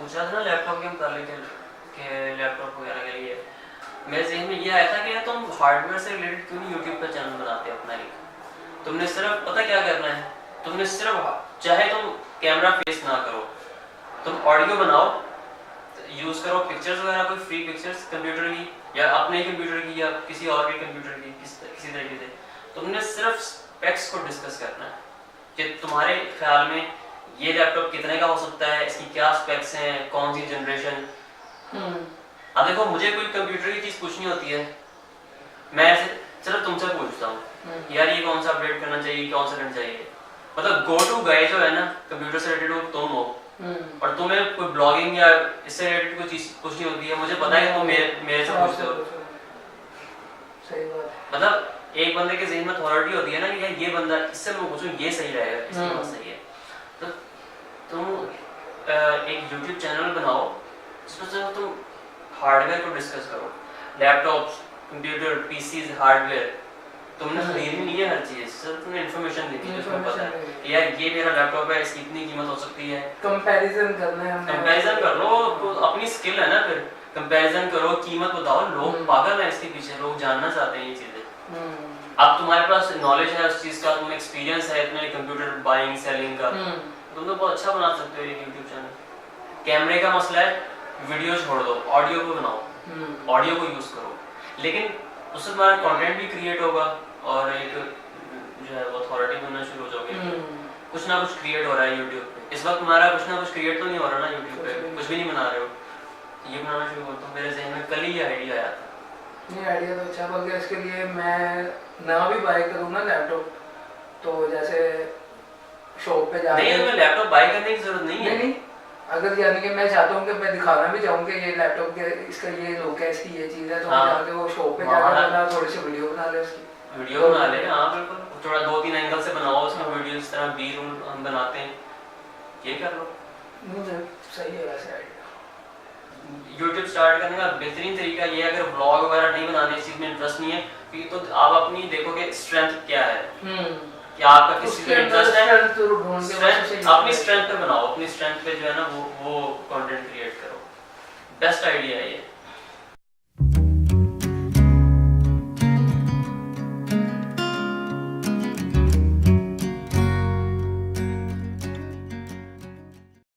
पूछा था ना लैपटॉप के मुताबिक के लैपटॉप वगैरह के लिए, मेरे ज़हन में ये आया था कि तुम हार्डवेयर से रिलेटेड क्यों नहीं यूट्यूब पर चैनल बनाते अपना एक। तुमने सिर्फ पता क्या करना है, तुमने सिर्फ चाहे तुम कैमरा फेस ना करो, तुम ऑडियो बनाओ, यूज़ करो पिक्चर्स वगैरह, कोई फ्री पिक्चर्स कंप्यूटर की या अपने कंप्यूटर की या किसी और के कंप्यूटर की, किसी तरीके से तुमने सिर्फ स्पेक्स को डिस्कस करना है कि तुम्हारे ख्याल में ये लैपटॉप कितने का हो सकता है, इसकी क्या स्पेक्स हैं, कौन सी जनरेशन। अब देखो मुझे कोई कंप्यूटर की चीज़ पूछनी होती है, मैं ऐसे सिर्फ तुमसे पूछता हूँ यार ये कौन सा अपडेट करना चाहिए, कौन सा करना चाहिए, मतलब गो टू गाइड जो है ना कंप्यूटर से रिलेटेड वो तुम हो, और तुम्हें कोई ब्लॉगिंग या इससे रिलेटेड कोई चीज़ पूछनी होती है, मुझे पता है कि तुम मेरे से पूछते हो। सही बात है। मतलब एक बंदे के ज़हन में अथॉरिटी होती है ना कि यार ये बंदा, इससे मैं पूछूं ये सही रहेगा, इसकी बात सही है, तो तुम एक यूट्यूब चैनल बनाओ जिसमें तुम हार्डवेयर को डिस्कस करो, लैपटॉप्स, कंप्यूटर, पीसीज, हार्डवेयर तुमने खरीदनी नहीं है हर चीज़, सिर्फ तुमने इन्फॉर्मेशन देनी है, तुम्हें पता है कि यार ये मेरा लैपटॉप है, इसकी इतनी कीमत हो सकती है, कंपैरिजन करना है, कंपैरिजन कर लो, तो अपनी स्किल है ना, फिर कंपैरिजन करो, कीमत बताओ, लोग पागल हैं इसके पीछे, लोग जानना चाहते हैं ये चीज़ें। अब तुम्हारे पास नॉलेज है उस चीज़ का, तुम्हें एक्सपीरियंस है इतने कंप्यूटर बाइंग सेलिंग का, तुम तो बहुत अच्छा बना सकते हो ये यूट्यूब चैनल। कैमरे का मसला है, वीडियो छोड़ दो, ऑडियो को बनाओ, ऑडियो को यूज़ करो, लेकिन उससे तुम्हारा कंटेंट भी क्रिएट होगा और एक जो है वो अथॉरिटी बनना शुरू हो जाओगे, कुछ ना कुछ क्रिएट हो रहा है यूट्यूब पे। इस वक्त तुम्हारा कुछ ना कुछ क्रिएट तो नहीं हो रहा ना यूट्यूब पे, कुछ भी नहीं बना रहे हो, ये बनाना शुरू करो। तो मेरे ज़हन में कल ही ये आइडिया आया था। नहीं आइडिया तो अच्छा, बल्कि इसके लिए मैं ना भी बाय करूँ ना लैपटॉप, तो जैसे शॉप पे जाके नहीं, मैं लैपटॉप बाय करने की जरूरत नहीं है। नहीं, अगर यानी कि मैं चाहता हूँ कि मैं दिखाना भी चाहूँ कि ये लैपटॉप के इसका ये लुक है, इसकी ये चीज़ है, तो मैं जाके वो शॉप पे जाकर बना थोड़ी सी वीडियो बना ले, उसकी वीडियो बना ले। हाँ बिल्कुल, थोड़ा 2-3 एंगल से बनाओ उसमें वीडियो, इस तरह बी रोल हम बनाते हैं, ये कर लो। मुझे सही है वैसे आइडिया। यूट्यूब स्टार्ट करने का बेहतरीन तरीका ये है, अगर ब्लॉग वगैरह नहीं बनाने, इस चीज़ में इंटरेस्ट नहीं है तो आप अपनी देखोगे स्ट्रेंथ क्या है, कि आपका किस चीज़ में इंटरेस्ट है, स्ट्रेंथ अपनी स्ट्रेंथ पे बनाओ, अपनी स्ट्रेंथ पे जो है ना वो कंटेंट क्रिएट करो। बेस्ट आइडिया है ये।